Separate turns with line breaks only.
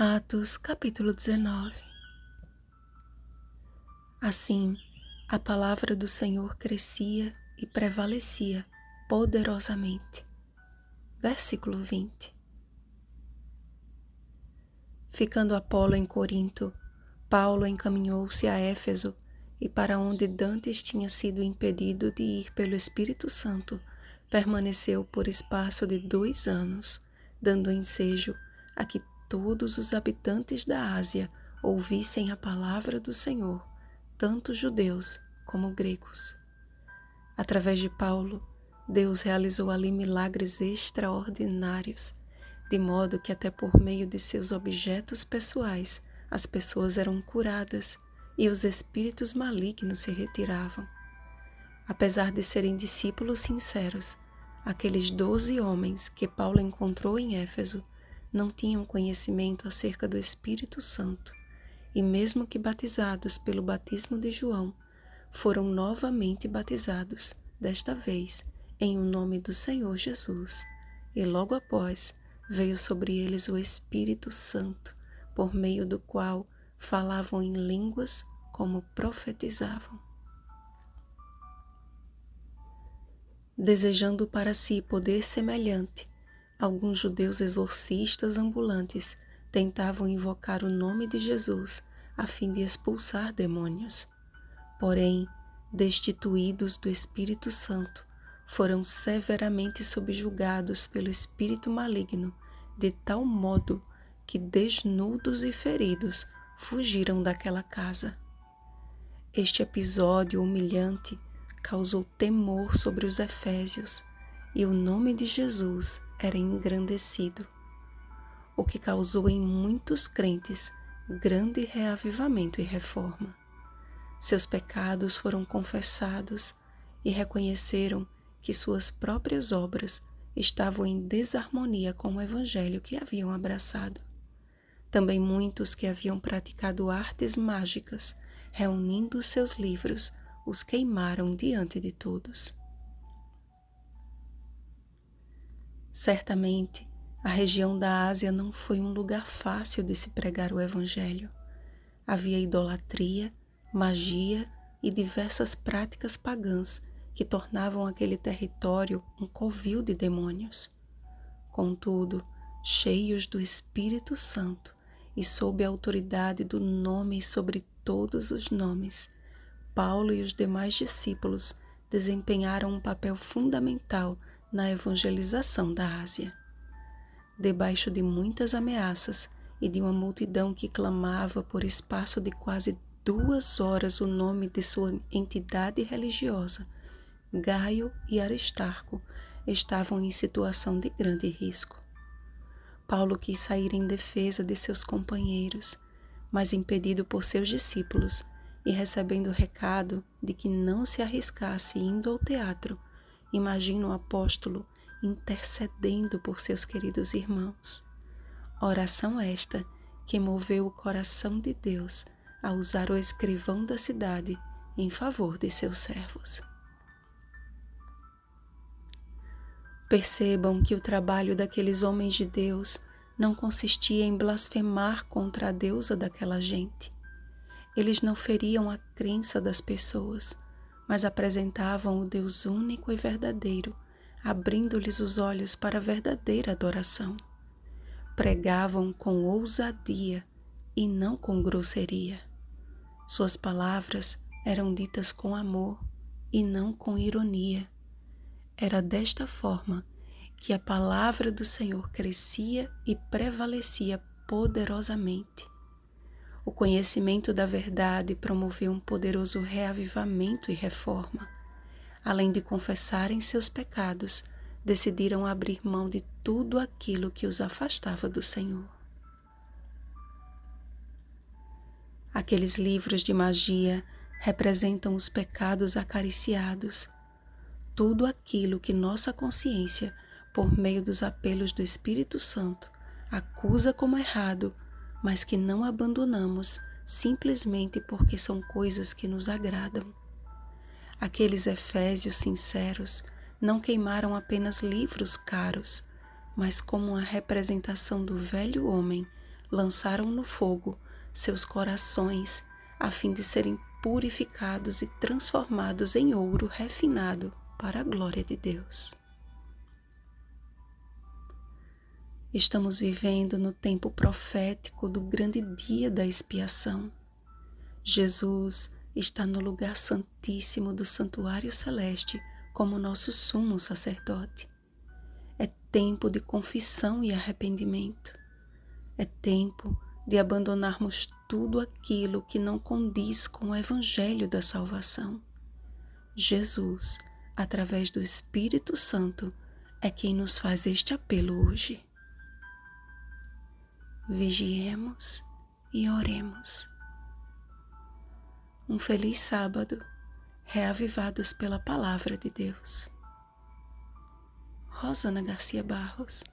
Atos capítulo 19. Assim, a palavra do Senhor crescia e prevalecia poderosamente. Versículo 20. Ficando Apolo em Corinto, Paulo encaminhou-se a Éfeso e para onde dantes tinha sido impedido de ir pelo Espírito Santo, permaneceu por espaço de 2 anos, dando ensejo a que todos os habitantes da Ásia ouvissem a palavra do Senhor, tanto judeus como gregos. Através de Paulo, Deus realizou ali milagres extraordinários, de modo que até por meio de seus objetos pessoais as pessoas eram curadas e os espíritos malignos se retiravam. Apesar de serem discípulos sinceros, aqueles 12 homens que Paulo encontrou em Éfeso não tinham conhecimento acerca do Espírito Santo, e mesmo que batizados pelo batismo de João, foram novamente batizados, desta vez em o nome do Senhor Jesus, e logo após veio sobre eles o Espírito Santo, por meio do qual falavam em línguas como profetizavam. Desejando para si poder semelhante, alguns judeus exorcistas ambulantes tentavam invocar o nome de Jesus a fim de expulsar demônios. Porém, destituídos do Espírito Santo, foram severamente subjugados pelo espírito maligno, de tal modo que, desnudos e feridos, fugiram daquela casa. Este episódio humilhante causou temor sobre os efésios, e o nome de Jesus era engrandecido, o que causou em muitos crentes grande reavivamento e reforma. Seus pecados foram confessados e reconheceram que suas próprias obras estavam em desarmonia com o evangelho que haviam abraçado. Também muitos que haviam praticado artes mágicas, reunindo seus livros, os queimaram diante de todos. Certamente, a região da Ásia não foi um lugar fácil de se pregar o evangelho. Havia idolatria, magia e diversas práticas pagãs que tornavam aquele território um covil de demônios. Contudo, cheios do Espírito Santo e sob a autoridade do nome sobre todos os nomes, Paulo e os demais discípulos desempenharam um papel fundamental na evangelização da Ásia. Debaixo de muitas ameaças e de uma multidão que clamava por espaço de quase 2 horas o nome de sua entidade religiosa, Gaio e Aristarco estavam em situação de grande risco. Paulo quis sair em defesa de seus companheiros, mas impedido por seus discípulos e recebendo o recado de que não se arriscasse indo ao teatro, imagina o apóstolo intercedendo por seus queridos irmãos. Oração esta que moveu o coração de Deus a usar o escrivão da cidade em favor de seus servos. Percebam que o trabalho daqueles homens de Deus não consistia em blasfemar contra a deusa daquela gente. Eles não feriam a crença das pessoas, mas apresentavam o Deus único e verdadeiro, abrindo-lhes os olhos para a verdadeira adoração. Pregavam com ousadia e não com grosseria. Suas palavras eram ditas com amor e não com ironia. Era desta forma que a palavra do Senhor crescia e prevalecia poderosamente. O conhecimento da verdade promoveu um poderoso reavivamento e reforma. Além de confessarem seus pecados, decidiram abrir mão de tudo aquilo que os afastava do Senhor. Aqueles livros de magia representam os pecados acariciados, tudo aquilo que nossa consciência, por meio dos apelos do Espírito Santo, acusa como errado, mas que não abandonamos simplesmente porque são coisas que nos agradam. Aqueles efésios sinceros não queimaram apenas livros caros, mas como uma representação do velho homem, lançaram no fogo seus corações a fim de serem purificados e transformados em ouro refinado para a glória de Deus. Estamos vivendo no tempo profético do grande dia da expiação. Jesus está no lugar santíssimo do santuário celeste como nosso sumo sacerdote. É tempo de confissão e arrependimento. É tempo de abandonarmos tudo aquilo que não condiz com o Evangelho da salvação. Jesus, através do Espírito Santo, é quem nos faz este apelo hoje. Vigiemos e oremos. Um feliz sábado, reavivados pela Palavra de Deus. Rosana Garcia Barros.